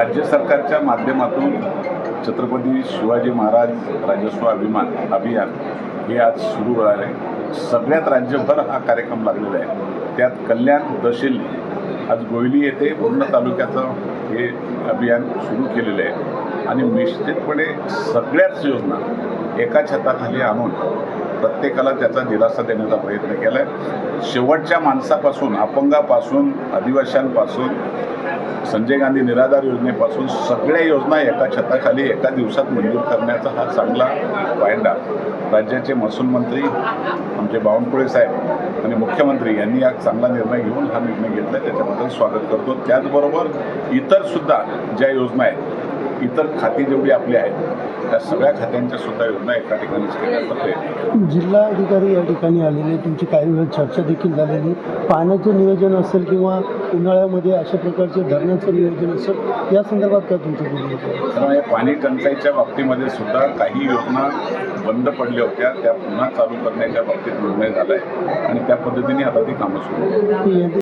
राज्य सरकारच्या माध्यमातून छत्रपती शिवाजी महाराज राजस्व अभियान हे आज सुरू आहे. सगळ्यात राज्यभर हा कार्यक्रम लागलेला आहे. त्यात कल्याण तहसील आज गोयली येथे पूर्ण तालुक्याचं हे अभियान सुरू केलेलं आहे आणि निश्चितपणे सगळ्याच योजना एका छताखाली आणून प्रत्येकाला त्याचा दिलासा देण्याचा प्रयत्न केला आहे. शेवटच्या माणसापासून, अपंगापासून, आदिवासींपासून, संजय गांधी निराधार योजनेपासून सगळ्या योजना एका छताखाली एका दिवसात मंजूर करण्याचा हा चांगला वायदा राज्याचे महसूल मंत्री आमचे बावनकुळे साहेब आणि मुख्यमंत्री यांनी हा चांगला निर्णय घेऊन हा निर्णय घेतला आहे. त्याच्याबद्दल स्वागत करतो. त्याचबरोबर इतरसुद्धा ज्या योजना आहेत, इतर खाती जेवढी आपली आहेत त्या सगळ्या खात्यांच्या सुद्धा योजना एका ठिकाणीच केल्याचा प्रयत्न. जिल्हा अधिकारी या ठिकाणी आलेले, तुमची काही वेळ चर्चा देखील झालेली. पाण्याचं नियोजन असेल किंवा उन्हाळ्यामध्ये अशा प्रकारचे धरणाचं नियोजन असेल, या संदर्भात काय तुमचं बोलणं होतं? कारण या पाणी टंचाईच्या बाबतीमध्ये सुद्धा काही योजना बंद पडल्या होत्या, त्या पुन्हा चालू करण्याच्या बाबतीत निर्णय झाला आहे आणि त्या पद्धतीने आता ती कामं सुरू आहेत.